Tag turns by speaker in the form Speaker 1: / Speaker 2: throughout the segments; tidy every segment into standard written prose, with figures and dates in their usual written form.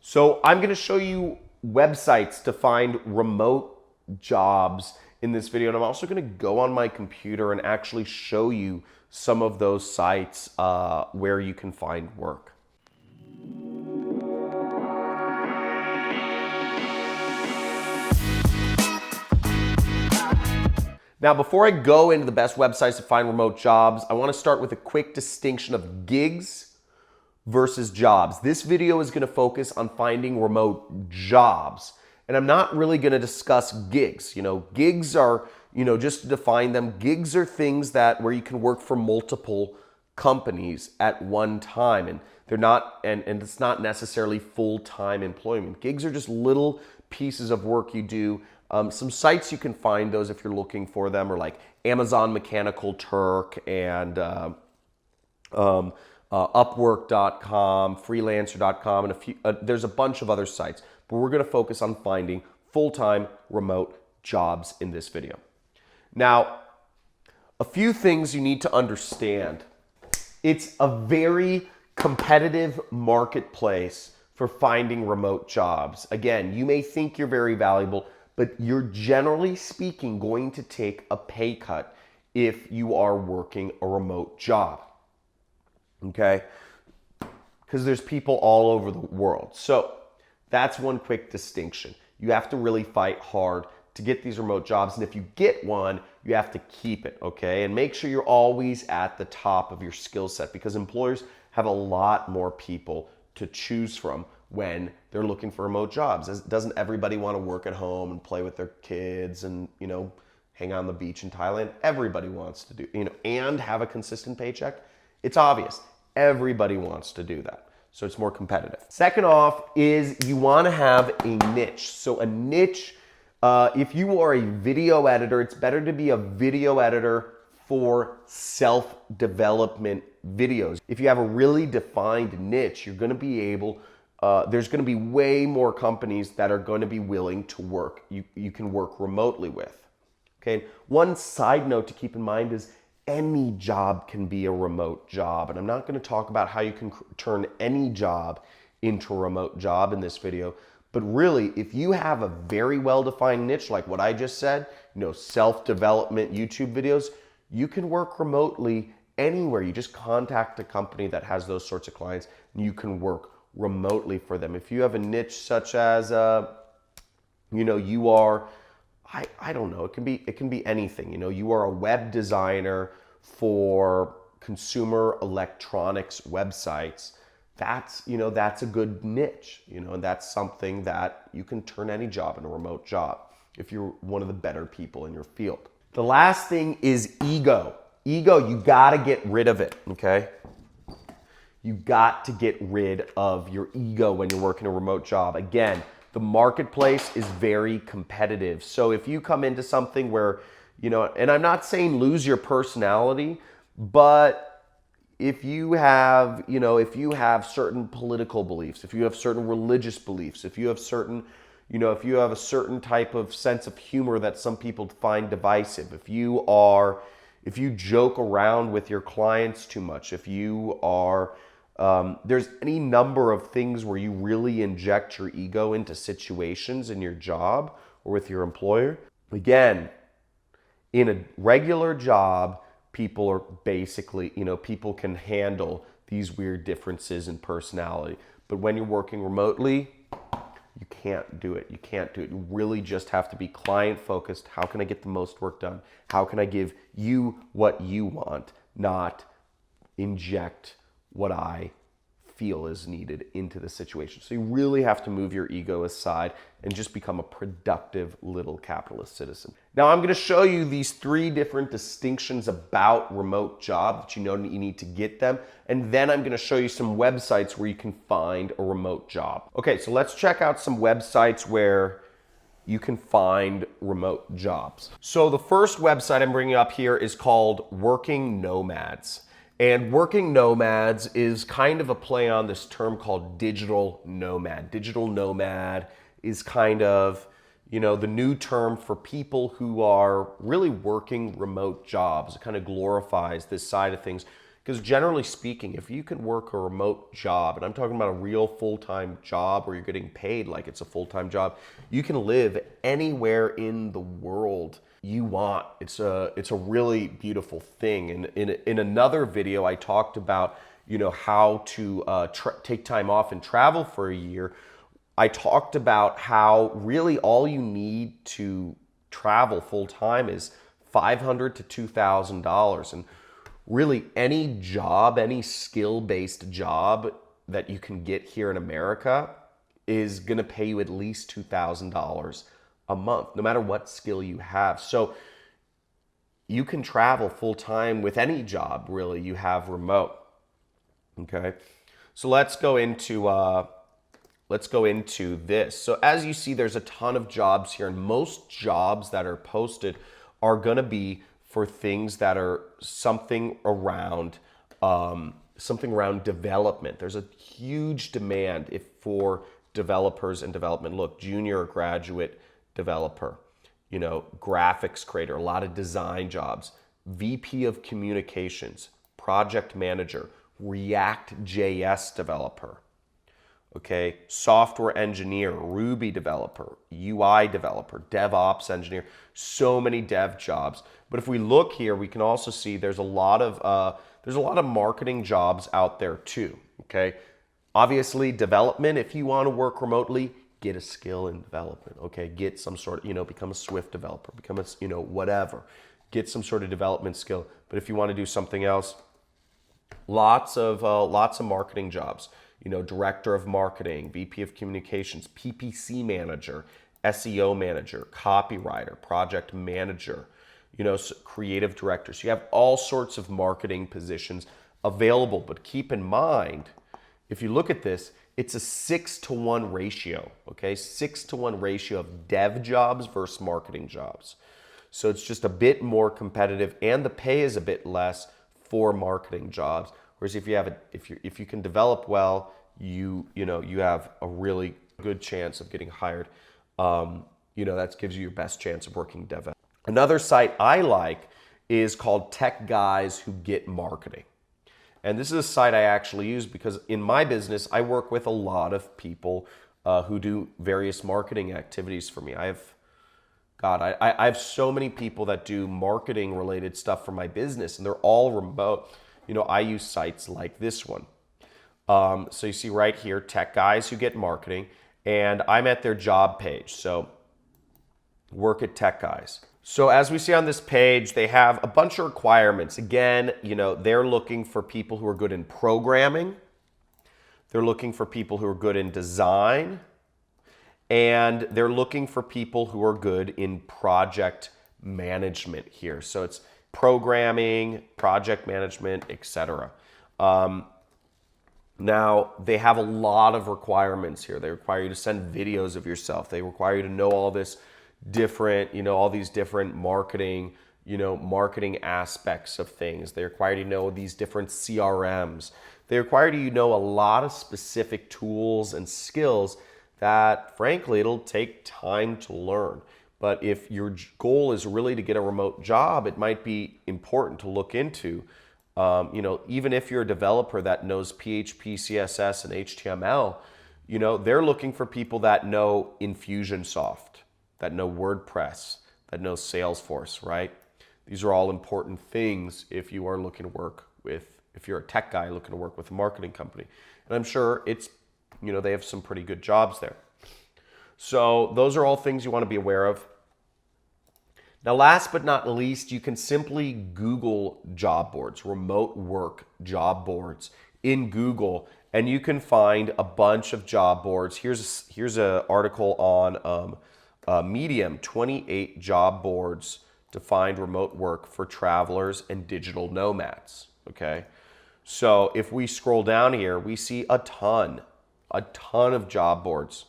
Speaker 1: So I'm going to show you websites to find remote jobs in this video, and I'm also going to go on my computer and actually show you some of those sites where you can find work. Now, before I go into the best websites to find remote jobs, I want to start with a quick distinction of gigs versus jobs. This video is going to focus on finding remote jobs. And I'm not really going to discuss gigs. Gigs are, just to define them, gigs are things where you can work for multiple companies at one time. And they're not, and it's not necessarily full-time employment. Gigs are just little pieces of work you do. Some sites you can find those if you're looking for them are like Amazon Mechanical Turk and Upwork.com, Freelancer.com, and there's a bunch of other sites. But we're going to focus on finding full-time remote jobs in this video. Now, a few things you need to understand. It's a very competitive marketplace for finding remote jobs. Again, you may think you're very valuable, but you're generally speaking going to take a pay cut if you are working a remote job. Okay? Because there's people all over the world. So that's one quick distinction. You have to really fight hard to get these remote jobs. And if you get one, you have to keep it, okay? And make sure you're always at the top of your skill set, because employers have a lot more people to choose from when they're looking for remote jobs. Doesn't everybody want to work at home and play with their kids and, hang out on the beach in Thailand? Everybody wants to do, and have a consistent paycheck. It's obvious. Everybody wants to do that. So it's more competitive. Second off is you want to have a niche. So a niche, if you are a video editor, it's better to be a video editor for self-development videos. If you have a really defined niche, you're going to be able, there's going to be way more companies that are going to be willing to work. You can work remotely with. Okay. One side note to keep in mind is any job can be a remote job. And I'm not going to talk about how you can turn any job into a remote job in this video. But really, if you have a very well-defined niche, like what I just said, self-development YouTube videos, you can work remotely anywhere. You just contact a company that has those sorts of clients and you can work remotely for them. If you have a niche such as, you are, I don't know, it can be anything. You are a web designer for consumer electronics websites. That's a good niche, and that's something that you can turn any job into a remote job if you're one of the better people in your field. The last thing is ego. Ego, you gotta get rid of it, okay? You got to get rid of your ego when you're working a remote job. Again, the marketplace is very competitive. So if you come into something where, and I'm not saying lose your personality, but if you have certain political beliefs, if you have certain religious beliefs, if you have certain, if you have a certain type of sense of humor that some people find divisive, if you joke around with your clients too much, if you are, there's any number of things where you really inject your ego into situations in your job or with your employer. Again, in a regular job, people are basically, people can handle these weird differences in personality. But when you're working remotely, you can't do it. You can't do it. You really just have to be client focused. How can I get the most work done? How can I give you what you want, not inject what I feel is needed into the situation. So you really have to move your ego aside and just become a productive little capitalist citizen. Now I'm going to show you these 3 different distinctions about remote job that you need to get them. And then I'm going to show you some websites where you can find a remote job. Okay, so let's check out some websites where you can find remote jobs. So the first website I'm bringing up here is called Working Nomads. And Working Nomads is kind of a play on this term called digital nomad. Digital nomad is kind of, the new term for people who are really working remote jobs. It kind of glorifies this side of things. Because generally speaking, if you can work a remote job, and I'm talking about a real full-time job where you're getting paid like it's a full-time job, you can live anywhere in the world you want. It's a really beautiful thing. And in another video, I talked about, you know, how to take time off and travel for a year. I talked about how really all you need to travel full-time is $500 to $2,000. And really any job, any skill-based job that you can get here in America is going to pay you at least $2,000 a month, no matter what skill you have. So you can travel full-time with any job, really, you have remote. Okay, so let's go into this. So as you see, there's a ton of jobs here, and most jobs that are posted are going to be for things that are something around development. There's a huge demand for developers and development. Look, junior or graduate developer, you know, graphics creator, a lot of design jobs, VP of communications, project manager, React.js developer, okay, software engineer, Ruby developer, UI developer, DevOps engineer, so many dev jobs. But if we look here, we can also see there's a lot of marketing jobs out there too, okay? Obviously, development, if you want to work remotely, get a skill in development, okay? Get some sort of, you know, become a Swift developer, become a, you know, whatever. Get some sort of development skill. But if you want to do something else, lots of marketing jobs. You know, director of marketing, VP of communications, PPC manager, SEO manager, copywriter, project manager, you know, creative director. So you have all sorts of marketing positions available. But keep in mind, if you look at this, it's a 6-to-1 ratio, okay? 6-to-1 ratio of dev jobs versus marketing jobs. So it's just a bit more competitive, and the pay is a bit less for marketing jobs. Whereas if you can develop well, you have a really good chance of getting hired. You know, that gives you your best chance of working dev. Another site I like is called Tech Guys Who Get Marketing. And this is a site I actually use because in my business, I work with a lot of people who do various marketing activities for me. I have so many people that do marketing related stuff for my business, and they're all remote. You know, I use sites like this one. So you see right here, Tech Guys Who Get Marketing, and I'm at their job page. So work at Tech Guys. So as we see on this page, they have a bunch of requirements. Again, you know, they're looking for people who are good in programming. They're looking for people who are good in design. And they're looking for people who are good in project management here. So it's programming, project management, etc. Now, they have a lot of requirements here. They require you to send videos of yourself. They require you to know all this different, you know, all these different marketing aspects of things. They require you to know these different CRMs. They require you to know a lot of specific tools and skills that, frankly, it'll take time to learn. But if your goal is really to get a remote job, it might be important to look into, you know, even if you're a developer that knows PHP, CSS, and HTML, you know, they're looking for people that know Infusionsoft, that know WordPress, that know Salesforce, right? These are all important things if you are looking to work with, if you're a tech guy looking to work with a marketing company. And I'm sure it's, you know, they have some pretty good jobs there. So those are all things you want to be aware of. Now, last but not least, you can simply Google job boards, remote work job boards in Google, and you can find a bunch of job boards. Here's an article on Medium, 28 job boards to find remote work for travelers and digital nomads, okay? So if we scroll down here, we see a ton of job boards.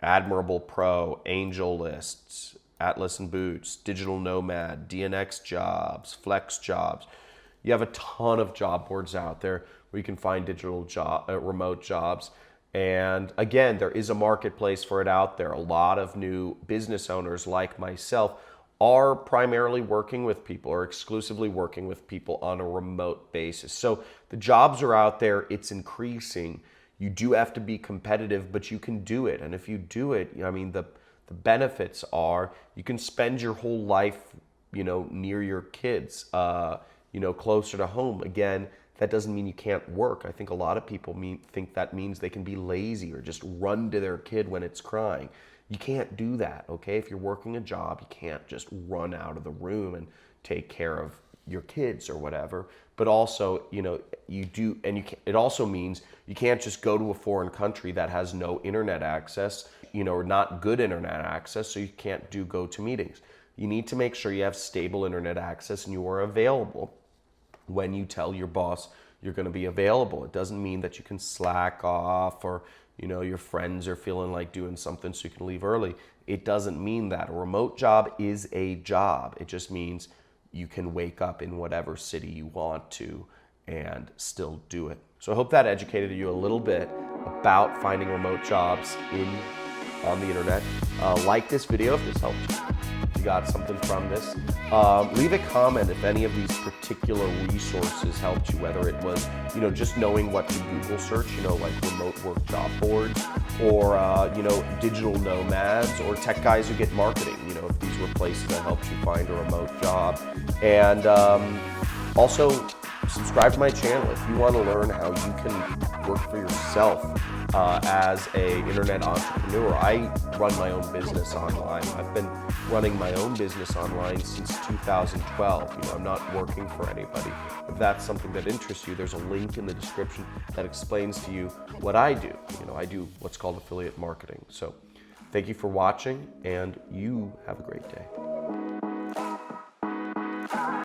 Speaker 1: Admirable Pro, Angel Lists, Atlas and Boots, Digital Nomad, DNX Jobs, Flex Jobs. You have a ton of job boards out there where you can find remote jobs. And again, there is a marketplace for it out there. A lot of new business owners like myself are primarily working with people or exclusively working with people on a remote basis. So the jobs are out there, it's increasing. You do have to be competitive, but you can do it. And if you do it, I mean, the benefits are you can spend your whole life, near your kids, closer to home. Again, that doesn't mean you can't work. I think a lot of people think that means they can be lazy or just run to their kid when it's crying. You can't do that, okay? If you're working a job, you can't just run out of the room and take care of your kids or whatever. But also, you do, and it also means you can't just go to a foreign country that has no internet access, or not good internet access, so you can't do GoToMeetings. You need to make sure you have stable internet access and you are available when you tell your boss you're going to be available. It doesn't mean that you can slack off or your friends are feeling like doing something so you can leave early. It doesn't mean that. A remote job is a job. It just means you can wake up in whatever city you want to and still do it. So I hope that educated you a little bit about finding remote jobs on the internet. Like this video if this helped you. If you got something from this. Leave a comment if any of these particular resources helped you, whether it was, just knowing what to Google search, like remote work job boards, or, digital nomads, or tech guys who get marketing, if these were places that helped you find a remote job. And also, subscribe to my channel if you want to learn how you can work for yourself as an internet entrepreneur. I run my own business online. I've been running my own business online since 2012. I'm not working for anybody. If that's something that interests you, there's a link in the description that explains to you what I do. I do what's called affiliate marketing. So thank you for watching, and you have a great day.